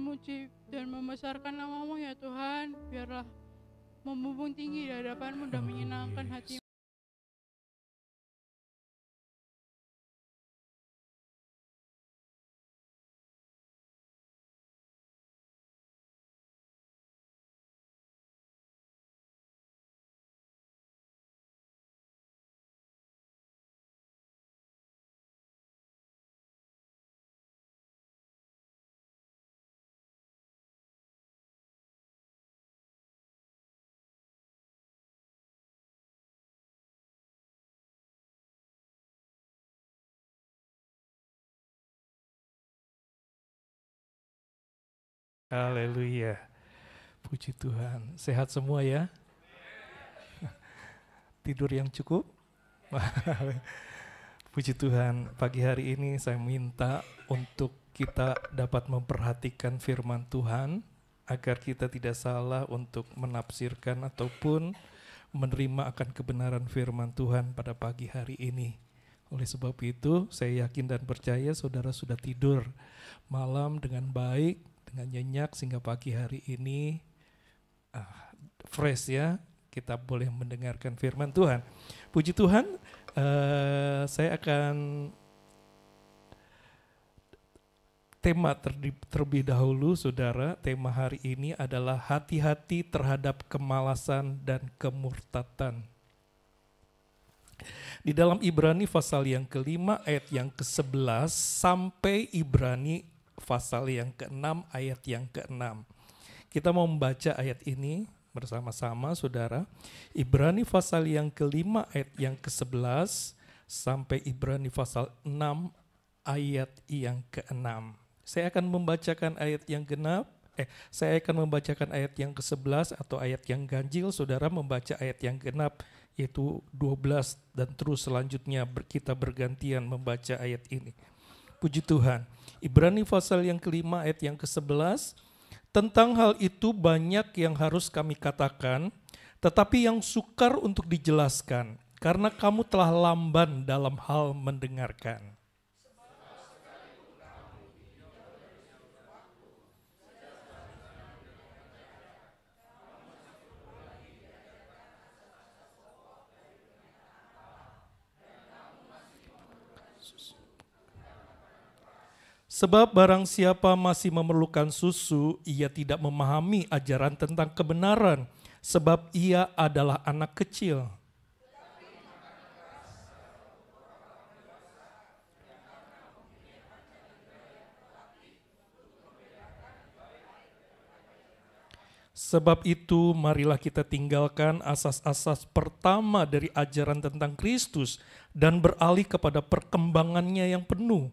memuji dan membesarkan nama-Mu ya Tuhan. Biarlah membumbung tinggi di hadapan-Mu dan menyenangkan hati. Haleluya. Puji Tuhan. Sehat semua ya? Tidur yang cukup? Puji Tuhan. Pagi hari ini saya minta untuk kita dapat memperhatikan firman Tuhan agar kita tidak salah untuk menafsirkan ataupun menerima akan kebenaran firman Tuhan pada pagi hari ini. Oleh sebab itu, saya yakin dan percaya saudara sudah tidur malam dengan baik, dengan nyenyak, sehingga pagi hari ini fresh ya, kita boleh mendengarkan firman Tuhan. Puji Tuhan, saya akan tema terlebih dahulu saudara. Tema hari ini adalah hati-hati terhadap kemalasan dan kemurtatan. Di dalam Ibrani pasal yang kelima ayat yang ke-11 sampai Ibrani pasal yang ke-6 ayat yang ke-6. Kita mau membaca ayat ini bersama-sama saudara. Ibrani pasal yang kelima ayat yang ke-11 sampai Ibrani pasal 6 ayat yang ke-6. Saya akan membacakan ayat yang genap. Saya akan membacakan ayat yang ke-11 atau ayat yang ganjil. Saudara membaca ayat yang genap yaitu 12 dan terus selanjutnya kita bergantian membaca ayat ini. Puji Tuhan. Ibrani pasal yang kelima ayat yang ke-11. Tentang hal itu banyak yang harus kami katakan, tetapi yang sukar untuk dijelaskan, karena kamu telah lamban dalam hal mendengarkan. Sebab barang siapa masih memerlukan susu, ia tidak memahami ajaran tentang kebenaran, sebab ia adalah anak kecil. Sebab itu marilah kita tinggalkan asas-asas pertama dari ajaran tentang Kristus dan beralih kepada perkembangannya yang penuh.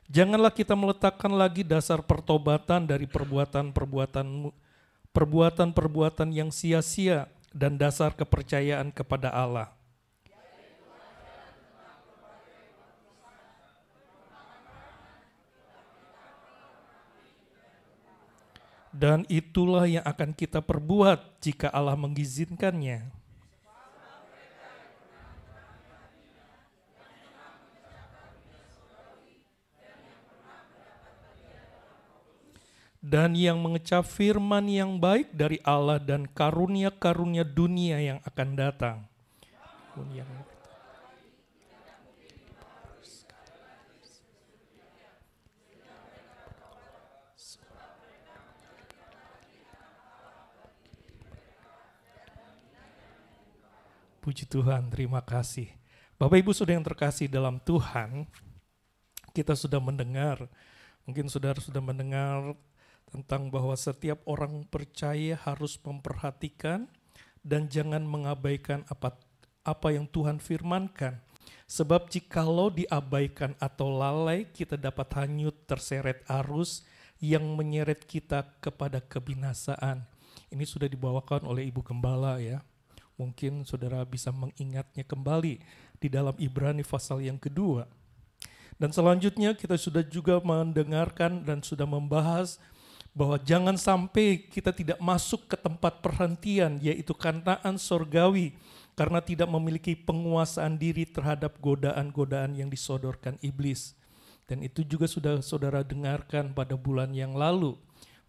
Janganlah kita meletakkan lagi dasar pertobatan dari perbuatan-perbuatan yang sia-sia dan dasar kepercayaan kepada Allah. Dan itulah yang akan kita perbuat jika Allah mengizinkannya. Dan yang mengecap firman yang baik dari Allah dan karunia-karunia dunia yang akan datang. Puji Tuhan, terima kasih. Bapak Ibu Saudara yang terkasih dalam Tuhan, kita sudah mendengar, mungkin saudara sudah mendengar tentang bahwa setiap orang percaya harus memperhatikan dan jangan mengabaikan apa yang Tuhan firmankan. Sebab jikalau diabaikan atau lalai, kita dapat hanyut terseret arus yang menyeret kita kepada kebinasaan. Ini sudah dibawakan oleh Ibu Gembala ya. Mungkin saudara bisa mengingatnya kembali di dalam Ibrani pasal yang kedua. Dan selanjutnya kita sudah juga mendengarkan dan sudah membahas bahwa jangan sampai kita tidak masuk ke tempat perhentian, yaitu Kanaan sorgawi, karena tidak memiliki penguasaan diri terhadap godaan-godaan yang disodorkan iblis. Dan itu juga sudah saudara dengarkan pada bulan yang lalu.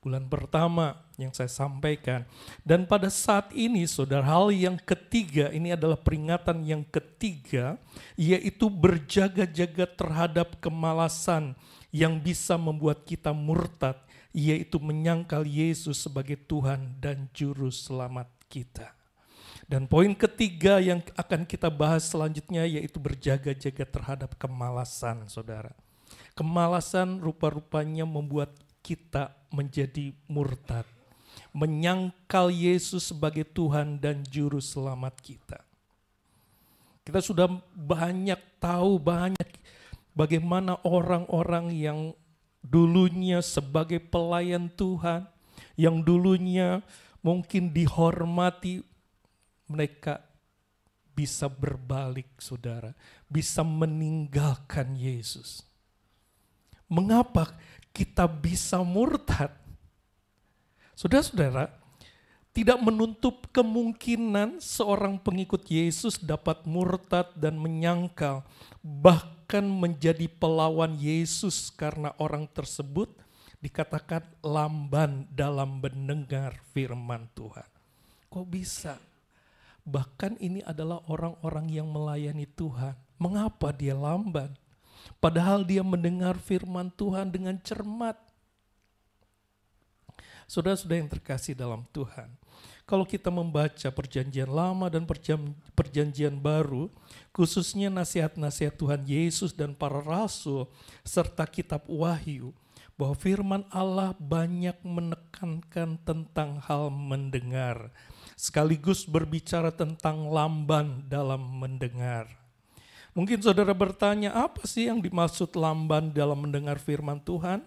Bulan pertama yang saya sampaikan. Dan pada saat ini saudara, hal yang ketiga, ini adalah peringatan yang ketiga, yaitu berjaga-jaga terhadap kemalasan yang bisa membuat kita murtad, yaitu menyangkal Yesus sebagai Tuhan dan Juru Selamat kita. Dan poin ketiga yang akan kita bahas selanjutnya yaitu berjaga-jaga terhadap kemalasan, saudara. Kemalasan rupa-rupanya membuat kita menjadi murtad, menyangkal Yesus sebagai Tuhan dan Juru Selamat kita. Kita sudah banyak tahu bagaimana orang-orang yang dulunya sebagai pelayan Tuhan, yang dulunya mungkin dihormati, mereka bisa berbalik, saudara, bisa meninggalkan Yesus. Mengapa kita bisa murtad? Saudara-saudara, tidak menutup kemungkinan seorang pengikut Yesus dapat murtad dan menyangkal, bahkan menjadi pelawan Yesus karena orang tersebut dikatakan lamban dalam mendengar firman Tuhan. Kok bisa? Bahkan ini adalah orang-orang yang melayani Tuhan. Mengapa dia lamban? Padahal dia mendengar firman Tuhan dengan cermat. Saudara-saudara yang terkasih dalam Tuhan, kalau kita membaca perjanjian lama dan perjanjian baru, khususnya nasihat-nasihat Tuhan Yesus dan para rasul, serta kitab Wahyu, bahwa firman Allah banyak menekankan tentang hal mendengar, sekaligus berbicara tentang lamban dalam mendengar. Mungkin saudara bertanya, apa sih yang dimaksud lamban dalam mendengar firman Tuhan?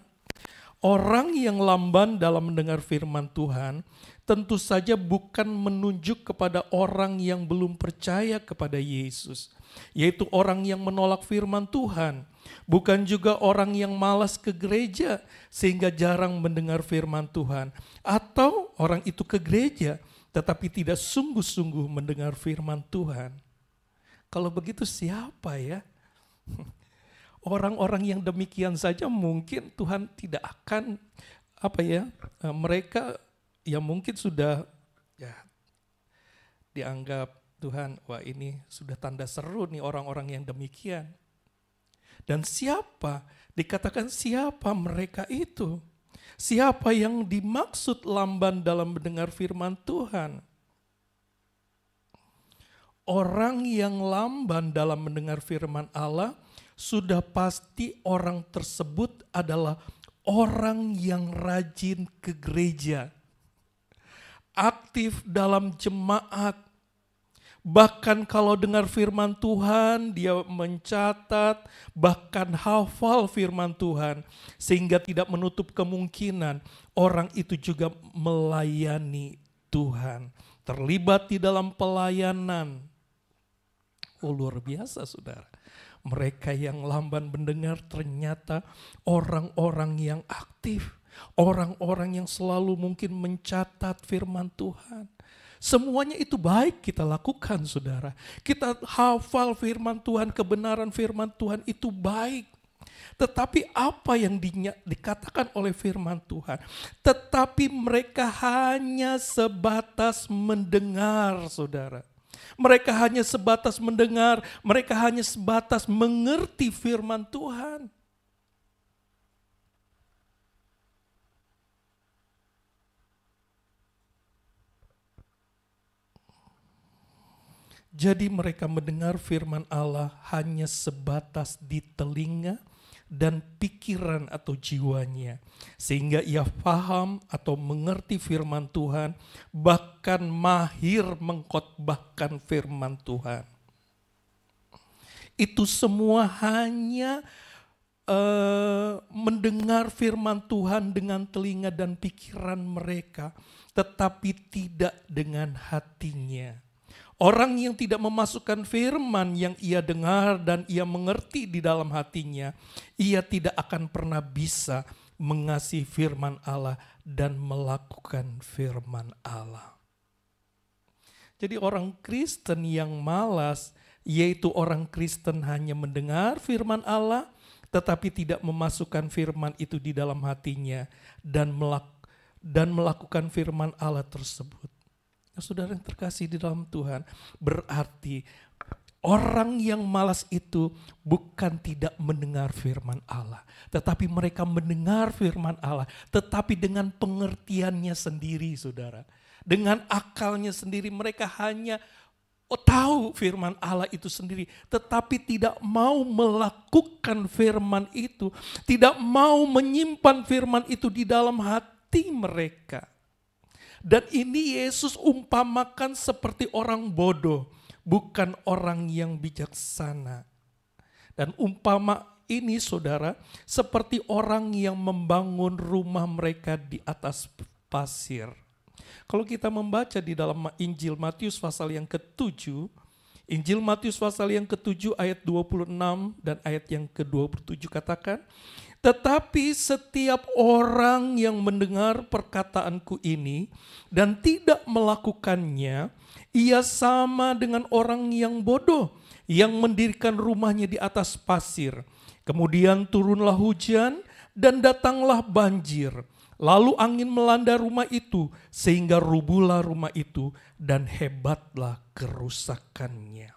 Orang yang lamban dalam mendengar firman Tuhan tentu saja bukan menunjuk kepada orang yang belum percaya kepada Yesus, yaitu orang yang menolak firman Tuhan. Bukan juga orang yang malas ke gereja sehingga jarang mendengar firman Tuhan, atau orang itu ke gereja tetapi tidak sungguh-sungguh mendengar firman Tuhan. Kalau begitu siapa ya? Orang-orang yang demikian saja mungkin Tuhan tidak akan mereka yang mungkin sudah dianggap Tuhan, wah ini sudah tanda seru nih orang-orang yang demikian. Dan dikatakan siapa mereka itu? Siapa yang dimaksud lamban dalam mendengar firman Tuhan? Orang yang lamban dalam mendengar firman Allah, sudah pasti orang tersebut adalah orang yang rajin ke gereja, aktif dalam jemaat. Bahkan kalau dengar firman Tuhan, dia mencatat, bahkan hafal firman Tuhan, sehingga tidak menutup kemungkinan orang itu juga melayani Tuhan, terlibat di dalam pelayanan. Oh, luar biasa, saudara. Mereka yang lamban mendengar ternyata orang-orang yang aktif, orang-orang yang selalu mungkin mencatat firman Tuhan. Semuanya itu baik kita lakukan, saudara. Kita hafal firman Tuhan, kebenaran firman Tuhan itu baik. Tetapi apa yang dikatakan oleh firman Tuhan? Tetapi mereka hanya sebatas mendengar, saudara. Mereka hanya sebatas mendengar, mereka hanya sebatas mengerti firman Tuhan. Jadi mereka mendengar firman Allah hanya sebatas di telinga dan pikiran atau jiwanya. Sehingga ia paham atau mengerti firman Tuhan, bahkan mahir mengkhotbahkan firman Tuhan. Itu semua hanya mendengar firman Tuhan dengan telinga dan pikiran mereka, tetapi tidak dengan hatinya. Orang yang tidak memasukkan firman yang ia dengar dan ia mengerti di dalam hatinya, ia tidak akan pernah bisa mengasihi firman Allah dan melakukan firman Allah. Jadi orang Kristen yang malas, yaitu orang Kristen hanya mendengar firman Allah, tetapi tidak memasukkan firman itu di dalam hatinya dan dan melakukan firman Allah tersebut. Nah, saudara yang terkasih di dalam Tuhan, berarti orang yang malas itu bukan tidak mendengar firman Allah, tetapi mereka mendengar firman Allah, tetapi dengan pengertiannya sendiri, saudara. Dengan akalnya sendiri, mereka hanya tahu firman Allah itu sendiri, tetapi tidak mau melakukan firman itu, tidak mau menyimpan firman itu di dalam hati mereka. Dan ini Yesus umpamakan seperti orang bodoh, bukan orang yang bijaksana. Dan umpama ini, saudara, seperti orang yang membangun rumah mereka di atas pasir. Kalau kita membaca di dalam Injil Matius pasal yang ke-7, Injil Matius pasal yang ke-7 ayat 26 dan ayat yang ke-27 katakan, tetapi setiap orang yang mendengar perkataanku ini dan tidak melakukannya, ia sama dengan orang yang bodoh yang mendirikan rumahnya di atas pasir. Kemudian turunlah hujan dan datanglah banjir. Lalu angin melanda rumah itu sehingga rubuhlah rumah itu dan hebatlah kerusakannya.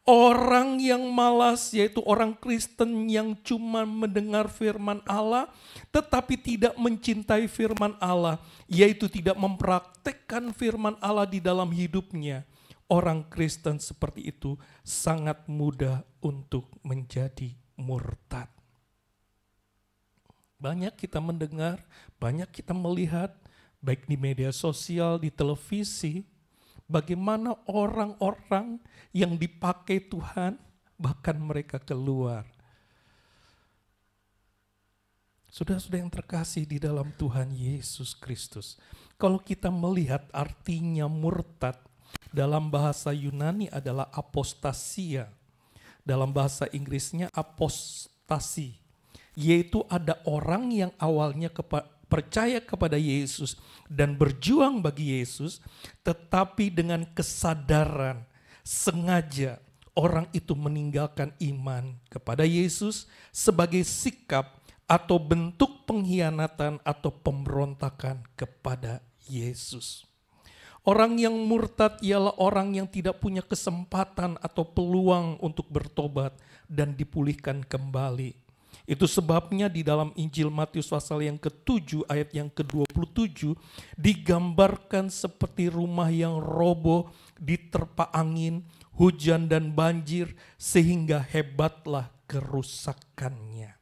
Orang yang malas, yaitu orang Kristen yang cuma mendengar firman Allah tetapi tidak mencintai firman Allah, yaitu tidak mempraktekkan firman Allah di dalam hidupnya. Orang Kristen seperti itu sangat mudah untuk menjadi murtad. Banyak kita mendengar, banyak kita melihat, baik di media sosial, di televisi, bagaimana orang-orang yang dipakai Tuhan, bahkan mereka keluar. Saudara-saudara yang terkasih di dalam Tuhan Yesus Kristus, kalau kita melihat artinya murtad, dalam bahasa Yunani adalah apostasia, dalam bahasa Inggrisnya apostasi, yaitu ada orang yang awalnya percaya kepada Yesus dan berjuang bagi Yesus, tetapi dengan kesadaran sengaja orang itu meninggalkan iman kepada Yesus sebagai sikap atau bentuk pengkhianatan atau pemberontakan kepada Yesus. Orang yang murtad ialah orang yang tidak punya kesempatan atau peluang untuk bertobat dan dipulihkan kembali. Itu sebabnya di dalam Injil Matius pasal yang ke-7 ayat yang ke-27 digambarkan seperti rumah yang roboh diterpa angin, hujan dan banjir sehingga hebatlah kerusakannya.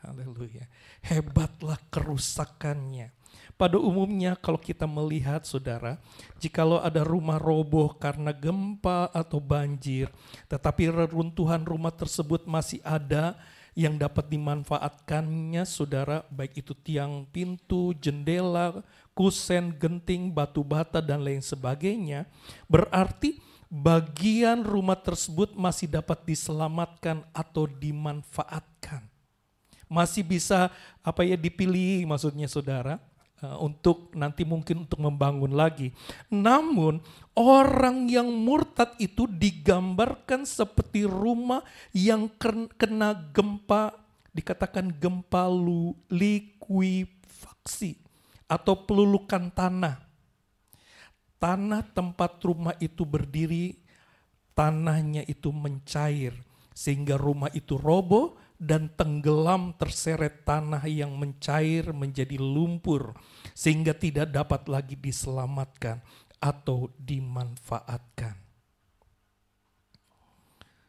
Haleluya. Hebatlah kerusakannya. Pada umumnya kalau kita melihat, saudara, jikalau ada rumah roboh karena gempa atau banjir, tetapi reruntuhan rumah tersebut masih ada yang dapat dimanfaatkannya, saudara, baik itu tiang pintu, jendela, kusen, genting, batu bata, dan lain sebagainya, berarti bagian rumah tersebut masih dapat diselamatkan atau dimanfaatkan. Masih bisa dipilih, maksudnya saudara, untuk nanti mungkin untuk membangun lagi. Namun orang yang murtad itu digambarkan seperti rumah yang kena gempa, dikatakan gempa likuifaksi atau pelulukan tanah. Tanah tempat rumah itu berdiri, tanahnya itu mencair sehingga rumah itu roboh dan tenggelam terseret tanah yang mencair menjadi lumpur sehingga tidak dapat lagi diselamatkan atau dimanfaatkan.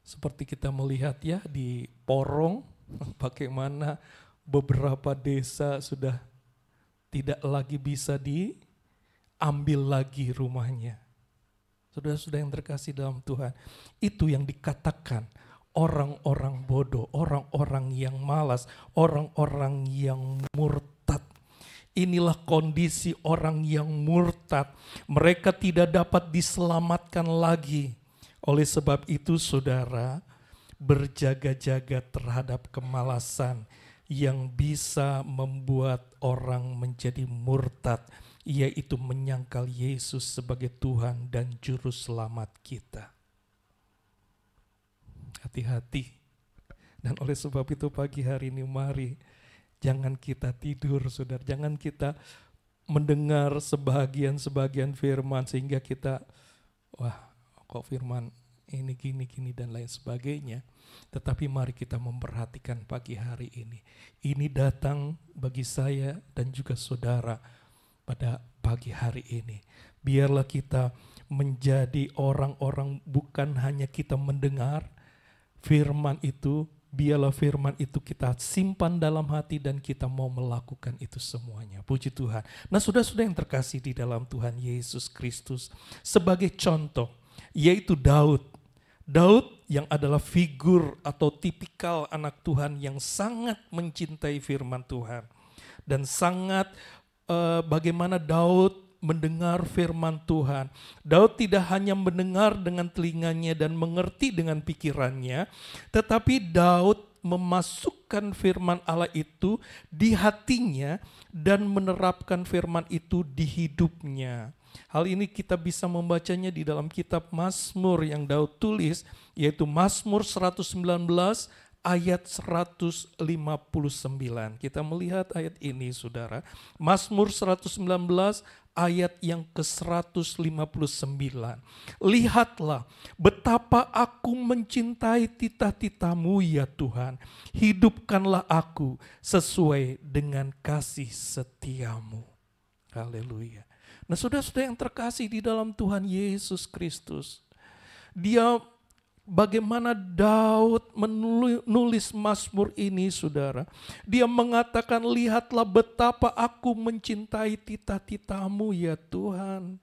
Seperti kita melihat ya di Porong, bagaimana beberapa desa sudah tidak lagi bisa diambil lagi rumahnya. Saudara-saudara yang terkasih dalam Tuhan, itu yang dikatakan orang-orang bodoh, orang-orang yang malas, orang-orang yang murtad. Inilah kondisi orang yang murtad. Mereka tidak dapat diselamatkan lagi. Oleh sebab itu, saudara, berjaga-jaga terhadap kemalasan yang bisa membuat orang menjadi murtad, yaitu menyangkal Yesus sebagai Tuhan dan Juru Selamat kita. Hati-hati. Dan oleh sebab itu pagi hari ini mari Jangan kita tidur, saudara. Jangan kita mendengar sebagian-sebagian firman sehingga kita, wah kok firman ini gini-gini dan lain sebagainya. Tetapi mari kita memperhatikan pagi hari ini. Ini datang bagi saya dan juga saudara pada pagi hari ini. Biarlah kita menjadi orang-orang, bukan hanya kita mendengar firman itu, biarlah firman itu kita simpan dalam hati dan kita mau melakukan itu semuanya. Puji Tuhan. Nah, saudara-saudara yang terkasih di dalam Tuhan Yesus Kristus, sebagai contoh, yaitu Daud. Daud yang adalah figur atau tipikal anak Tuhan yang sangat mencintai firman Tuhan. Dan sangat bagaimana Daud mendengar firman Tuhan. Daud tidak hanya mendengar dengan telinganya dan mengerti dengan pikirannya, tetapi Daud memasukkan firman Allah itu di hatinya dan menerapkan firman itu di hidupnya. Hal ini kita bisa membacanya di dalam kitab Mazmur yang Daud tulis, yaitu Mazmur 119 ayat 159. Kita melihat ayat ini, saudara. Mazmur 119 ayat yang ke-159. Lihatlah betapa aku mencintai titah-titah-Mu ya Tuhan. Hidupkanlah aku sesuai dengan kasih setia-Mu. Haleluya. Nah, saudara-saudara yang terkasih di dalam Tuhan Yesus Kristus, dia bagaimana Daud menulis Mazmur ini, saudara. Dia mengatakan, lihatlah betapa aku mencintai titah-titah-Mu ya Tuhan.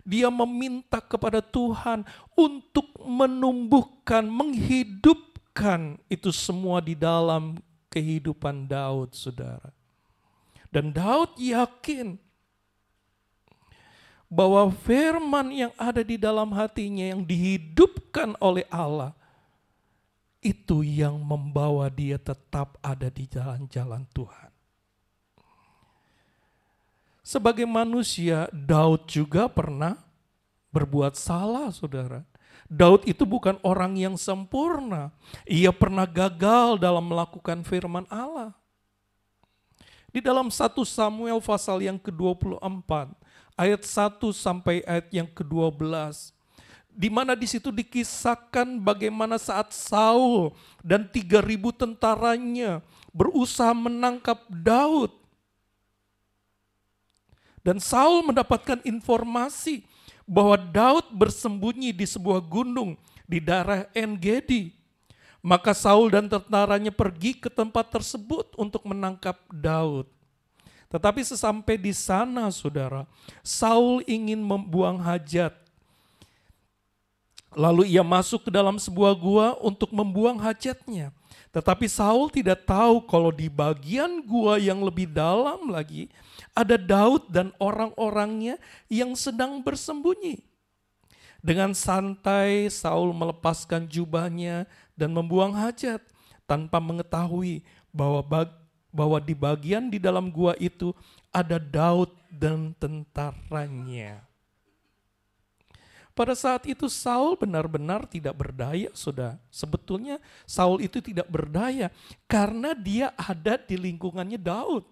Dia meminta kepada Tuhan untuk menumbuhkan, menghidupkan itu semua di dalam kehidupan Daud, saudara. Dan Daud yakin bahwa firman yang ada di dalam hatinya yang dihidupkan oleh Allah, itu yang membawa dia tetap ada di jalan-jalan Tuhan. Sebagai manusia, Daud juga pernah berbuat salah, saudara. Daud itu bukan orang yang sempurna. Ia pernah gagal dalam melakukan firman Allah. Di dalam 1 Samuel pasal yang ke-24, ayat 1 sampai ayat yang ke-12, di mana di situ dikisahkan bagaimana saat Saul dan 3.000 tentaranya berusaha menangkap Daud. Dan Saul mendapatkan informasi bahwa Daud bersembunyi di sebuah gunung di daerah En-Gedi. Maka Saul dan tentaranya pergi ke tempat tersebut untuk menangkap Daud. Tetapi sesampai di sana, saudara, Saul ingin membuang hajat. Lalu ia masuk ke dalam sebuah gua untuk membuang hajatnya. Tetapi Saul tidak tahu kalau di bagian gua yang lebih dalam lagi ada Daud dan orang-orangnya yang sedang bersembunyi. Dengan santai Saul melepaskan jubahnya dan membuang hajat tanpa mengetahui bahwa di bagian di dalam gua itu ada Daud dan tentaranya. Pada saat itu Saul benar-benar tidak berdaya, saudara. Sebetulnya Saul itu tidak berdaya karena dia ada di lingkungannya Daud.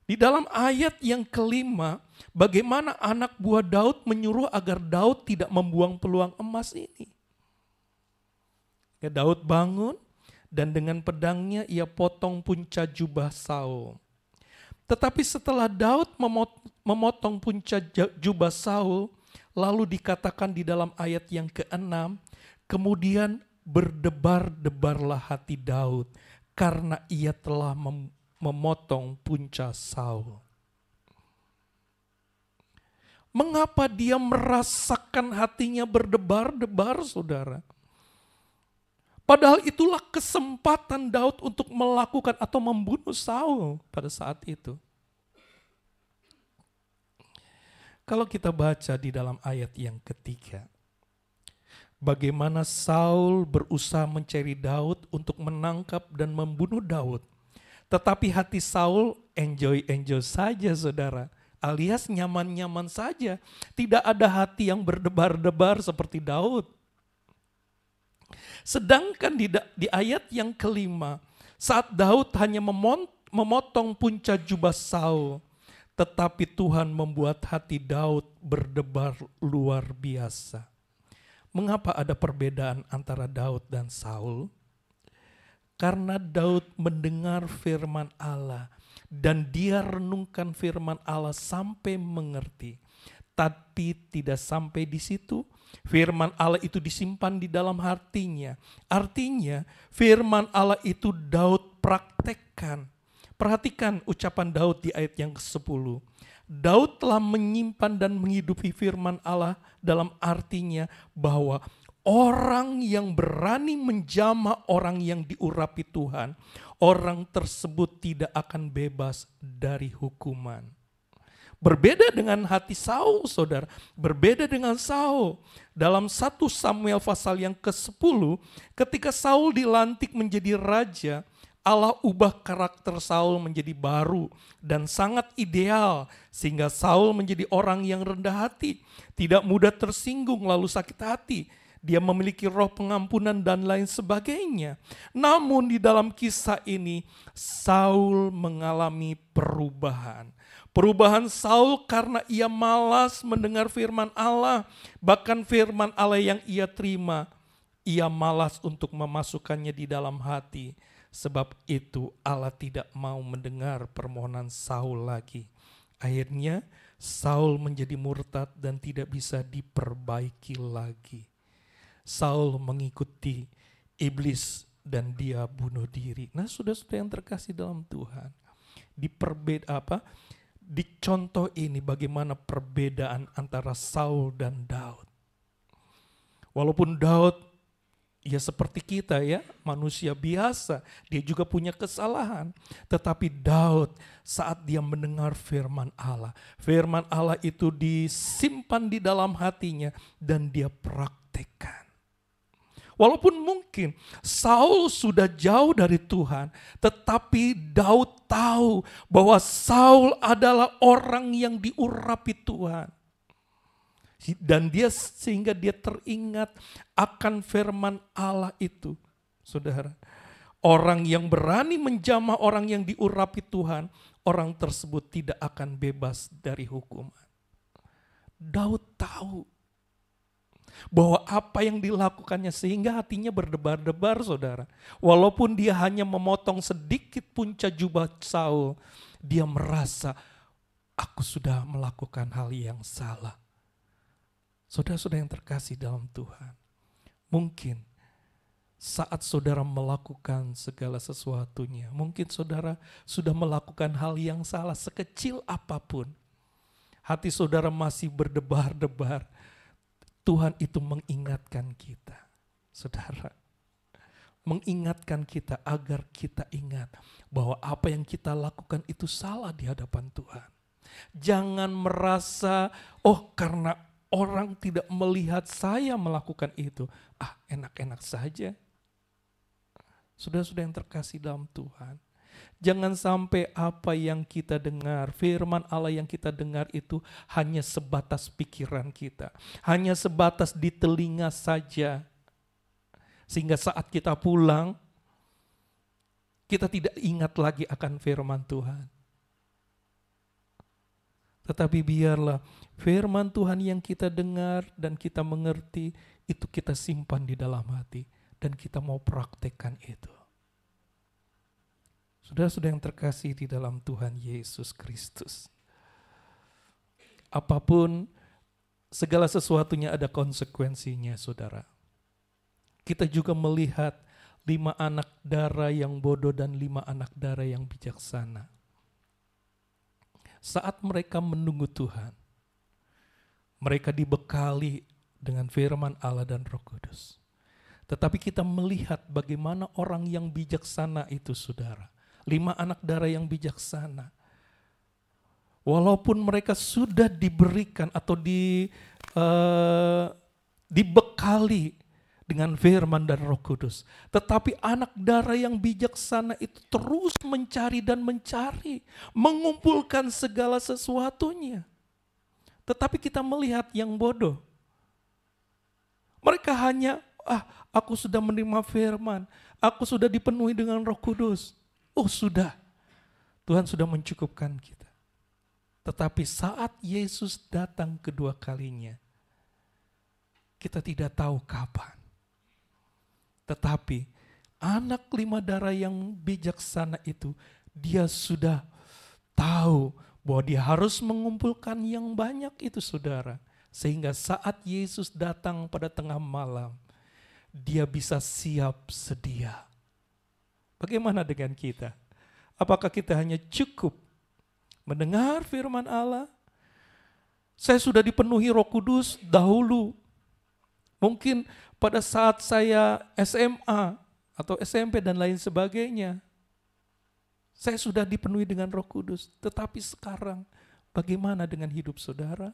Di dalam ayat yang kelima, bagaimana anak buah Daud menyuruh agar Daud tidak membuang peluang emas ini. Ya, Daud bangun dan dengan pedangnya ia potong punca jubah Saul. Tetapi setelah Daud memotong punca jubah Saul, lalu dikatakan di dalam ayat yang ke-6, kemudian berdebar-debarlah hati Daud karena ia telah memotong punca Saul. Mengapa dia merasakan hatinya berdebar-debar, saudara? Padahal itulah kesempatan Daud untuk melakukan atau membunuh Saul pada saat itu. Kalau kita baca di dalam ayat yang ketiga, bagaimana Saul berusaha mencari Daud untuk menangkap dan membunuh Daud. Tetapi hati Saul enjoy saja, saudara, alias nyaman-nyaman saja. Tidak ada hati yang berdebar-debar seperti Daud. Sedangkan di ayat yang kelima, Saat Daud hanya memotong punca jubah Saul, tetapi Tuhan membuat hati Daud berdebar luar biasa. Mengapa ada perbedaan antara Daud dan Saul? Karena Daud mendengar firman Allah dan dia renungkan firman Allah sampai mengerti. Tapi tidak sampai di situ, firman Allah itu disimpan di dalam hatinya. Artinya firman Allah itu Daud praktekkan. Perhatikan ucapan Daud di ayat yang ke-10. Daud telah menyimpan dan menghidupi firman Allah, dalam artinya bahwa orang yang berani menjamah orang yang diurapi Tuhan, orang tersebut tidak akan bebas dari hukuman. Berbeda dengan hati Saul, saudara. Berbeda dengan Saul. Dalam 1 Samuel pasal yang ke-10, ketika Saul dilantik menjadi raja, Allah ubah karakter Saul menjadi baru dan sangat ideal, sehingga Saul menjadi orang yang rendah hati, tidak mudah tersinggung lalu sakit hati. Dia memiliki roh pengampunan dan lain sebagainya. Namun di dalam kisah ini, Saul mengalami perubahan. Perubahan Saul karena ia malas mendengar firman Allah. Bahkan firman Allah yang ia terima, ia malas untuk memasukkannya di dalam hati. Sebab itu Allah tidak mau mendengar permohonan Saul lagi. Akhirnya Saul menjadi murtad dan tidak bisa diperbaiki lagi. Saul mengikuti iblis dan dia bunuh diri. Nah, saudara-saudara yang terkasih dalam Tuhan, di contoh ini bagaimana perbedaan antara Saul dan Daud. Walaupun Daud ya seperti kita ya, manusia biasa, dia juga punya kesalahan. Tetapi Daud saat dia mendengar firman Allah itu disimpan di dalam hatinya dan dia praktekkan. Walaupun mungkin Saul sudah jauh dari Tuhan, tetapi Daud tahu bahwa Saul adalah orang yang diurapi Tuhan. Dan sehingga dia teringat akan firman Allah itu. Saudara, orang yang berani menjamah orang yang diurapi Tuhan, orang tersebut tidak akan bebas dari hukuman. Daud tahu bahwa apa yang dilakukannya sehingga hatinya berdebar-debar, saudara. Walaupun dia hanya memotong sedikit punca jubah Saul, dia merasa aku sudah melakukan hal yang salah. Saudara-saudara yang terkasih dalam Tuhan, mungkin saat saudara melakukan segala sesuatunya, mungkin saudara sudah melakukan hal yang salah sekecil apapun, hati saudara masih berdebar-debar. Tuhan itu mengingatkan kita, saudara. Mengingatkan kita agar kita ingat bahwa apa yang kita lakukan itu salah di hadapan Tuhan. Jangan merasa, karena orang tidak melihat saya melakukan itu, enak-enak saja. Saudara-saudara yang terkasih dalam Tuhan, jangan sampai apa yang kita dengar, firman Allah yang kita dengar itu hanya sebatas pikiran kita, hanya sebatas di telinga saja. Sehingga saat kita pulang, kita tidak ingat lagi akan firman Tuhan. Tetapi biarlah firman Tuhan yang kita dengar dan kita mengerti, itu kita simpan di dalam hati dan kita mau praktekkan itu. Saudara-saudara yang terkasih di dalam Tuhan Yesus Kristus, apapun segala sesuatunya ada konsekuensinya, saudara. Kita juga melihat 5 anak dara yang bodoh dan 5 anak dara yang bijaksana. Saat mereka menunggu Tuhan, mereka dibekali dengan firman Allah dan Roh Kudus. Tetapi kita melihat bagaimana orang yang bijaksana itu, saudara. 5 anak dara yang bijaksana. Walaupun mereka sudah diberikan atau dibekali dengan firman dan Roh Kudus, tetapi anak dara yang bijaksana itu terus mencari dan mencari, mengumpulkan segala sesuatunya. Tetapi kita melihat yang bodoh, mereka hanya aku sudah menerima firman, Aku sudah dipenuhi dengan Roh Kudus. Oh sudah, Tuhan sudah mencukupkan kita. Tetapi saat Yesus datang kedua kalinya, kita tidak tahu kapan. Tetapi anak 5 darah yang bijaksana itu, dia sudah tahu bahwa dia harus mengumpulkan yang banyak itu saudara. Sehingga saat Yesus datang pada tengah malam, dia bisa siap sedia. Bagaimana dengan kita? Apakah kita hanya cukup mendengar firman Allah? Saya sudah dipenuhi Roh Kudus dahulu. Mungkin pada saat saya SMA atau SMP dan lain sebagainya, saya sudah dipenuhi dengan Roh Kudus. Tetapi sekarang bagaimana dengan hidup saudara?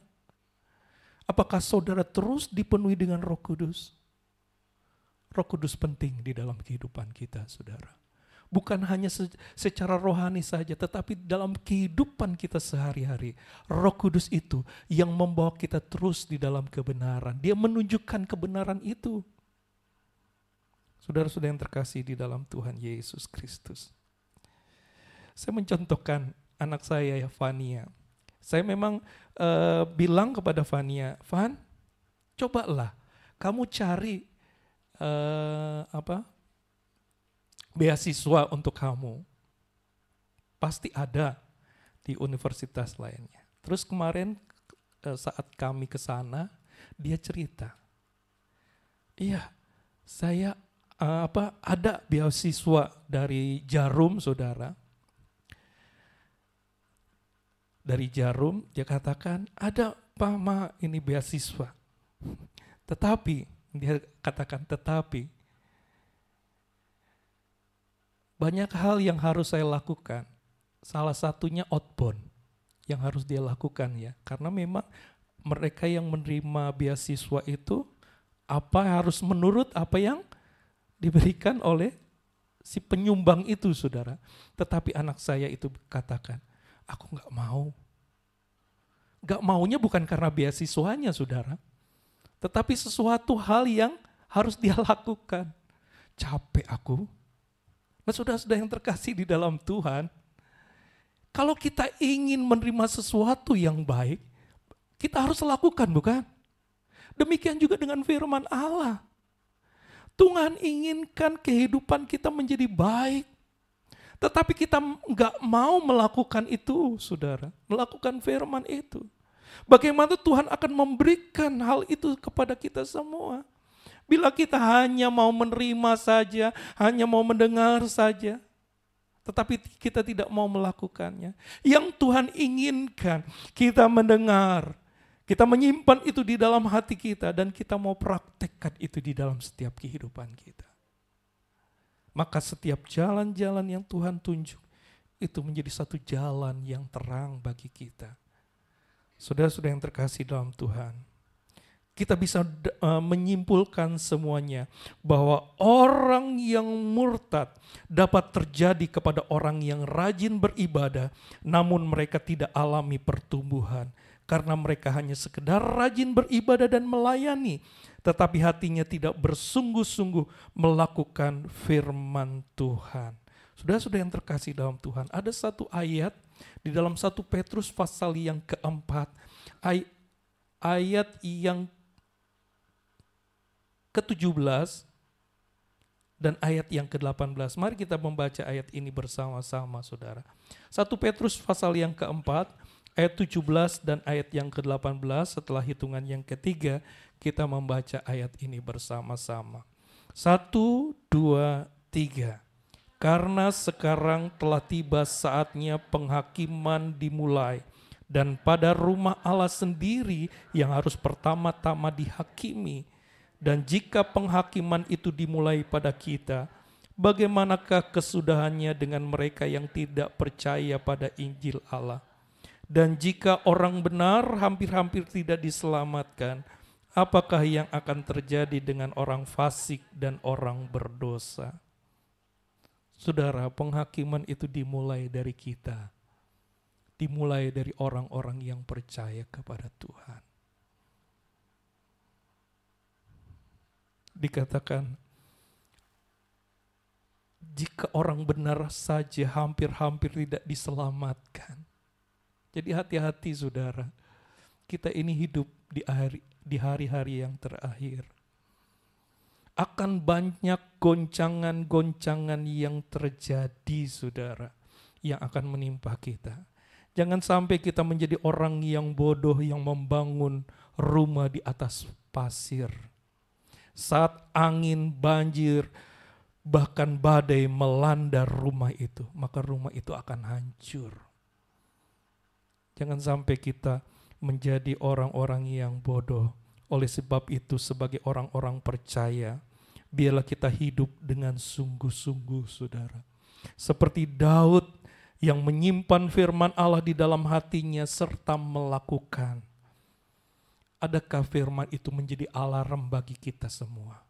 Apakah saudara terus dipenuhi dengan Roh Kudus? Roh Kudus penting di dalam kehidupan kita, saudara. Bukan hanya secara rohani saja, tetapi dalam kehidupan kita sehari-hari. Roh Kudus itu yang membawa kita terus di dalam kebenaran. Dia menunjukkan kebenaran itu. Saudara-saudara yang terkasih di dalam Tuhan Yesus Kristus. Saya mencontohkan anak saya ya, Fania. Saya memang bilang kepada Fania, Van, cobalah kamu cari beasiswa untuk kamu. Pasti ada di universitas lainnya. Terus kemarin saat kami ke sana, dia cerita, iya, saya ada beasiswa dari Jarum, saudara. Dari Jarum, dia katakan, ada Pak Ma, ini beasiswa. Tetapi, dia katakan, tetapi, banyak hal yang harus saya lakukan. Salah satunya outbound yang harus dia lakukan ya. Karena memang mereka yang menerima beasiswa itu harus menurut apa yang diberikan oleh si penyumbang itu, saudara. Tetapi anak saya itu katakan, aku gak mau. Gak maunya bukan karena beasiswanya, saudara. Tetapi sesuatu hal yang harus dia lakukan. Capek aku. Nah, saudara-saudara yang terkasih di dalam Tuhan, kalau kita ingin menerima sesuatu yang baik, kita harus lakukan, bukan? Demikian juga dengan firman Allah. Tuhan inginkan kehidupan kita menjadi baik. Tetapi kita nggak mau melakukan itu, saudara. Melakukan firman itu. Bagaimana Tuhan akan memberikan hal itu kepada kita semua. Bila kita hanya mau menerima saja, hanya mau mendengar saja. Tetapi kita tidak mau melakukannya. Yang Tuhan inginkan kita mendengar. Kita menyimpan itu di dalam hati kita dan kita mau praktekkan itu di dalam setiap kehidupan kita. Maka setiap jalan-jalan yang Tuhan tunjuk itu menjadi satu jalan yang terang bagi kita. Saudara-saudara yang terkasih dalam Tuhan, kita bisa menyimpulkan semuanya bahwa orang yang murtad dapat terjadi kepada orang yang rajin beribadah, namun mereka tidak alami pertumbuhan. Karena mereka hanya sekedar rajin beribadah dan melayani, tetapi hatinya tidak bersungguh-sungguh melakukan firman Tuhan. Saudara-saudara yang terkasih dalam Tuhan, ada satu ayat di dalam 1 Petrus pasal yang keempat, ayat yang ke-17 dan ayat yang ke-18. Mari kita membaca ayat ini bersama-sama, saudara. 1 Petrus pasal yang keempat, ayat 17 dan ayat yang ke-18, setelah hitungan yang ketiga, kita membaca ayat ini bersama-sama. 1, 2, 3. Karena sekarang telah tiba saatnya penghakiman dimulai, dan pada rumah Allah sendiri yang harus pertama-tama dihakimi. Dan jika penghakiman itu dimulai pada kita, bagaimanakah kesudahannya dengan mereka yang tidak percaya pada Injil Allah? Dan jika orang benar hampir-hampir tidak diselamatkan, apakah yang akan terjadi dengan orang fasik dan orang berdosa? Saudara, penghakiman itu dimulai dari kita. Dimulai dari orang-orang yang percaya kepada Tuhan. Dikatakan, jika orang benar saja hampir-hampir tidak diselamatkan. Jadi hati-hati saudara, kita ini hidup di hari-hari yang terakhir. Akan banyak goncangan-goncangan yang terjadi saudara, yang akan menimpa kita. Jangan sampai kita menjadi orang yang bodoh yang membangun rumah di atas pasir. Saat angin, banjir, bahkan badai melanda rumah itu, maka rumah itu akan hancur. Jangan sampai kita menjadi orang-orang yang bodoh. Oleh sebab itu, sebagai orang-orang percaya, biarlah kita hidup dengan sungguh-sungguh, saudara. Seperti Daud yang menyimpan firman Allah di dalam hatinya serta melakukan. Adakah firman itu menjadi alarm bagi kita semua?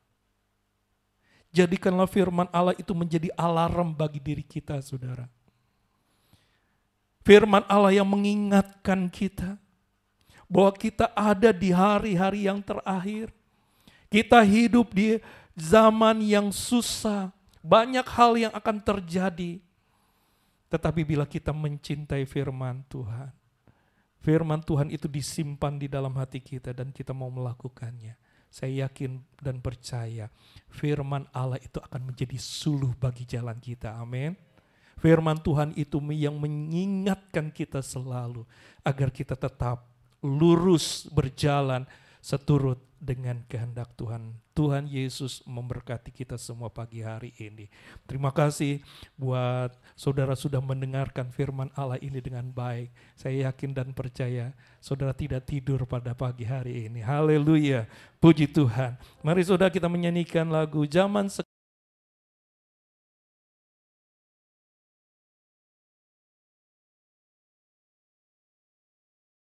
Jadikanlah firman Allah itu menjadi alarm bagi diri kita, saudara. Firman Allah yang mengingatkan kita bahwa kita ada di hari-hari yang terakhir. Kita hidup di zaman yang susah, banyak hal yang akan terjadi. Tetapi bila kita mencintai firman Tuhan itu disimpan di dalam hati kita dan kita mau melakukannya. Saya yakin dan percaya firman Allah itu akan menjadi suluh bagi jalan kita. Amin. Firman Tuhan itu yang mengingatkan kita selalu agar kita tetap lurus berjalan seturut dengan kehendak Tuhan. Tuhan Yesus memberkati kita semua pagi hari ini. Terima kasih buat saudara sudah mendengarkan firman Allah ini dengan baik. Saya yakin dan percaya saudara tidak tidur pada pagi hari ini. Haleluya, puji Tuhan. Mari saudara kita menyanyikan lagu Zaman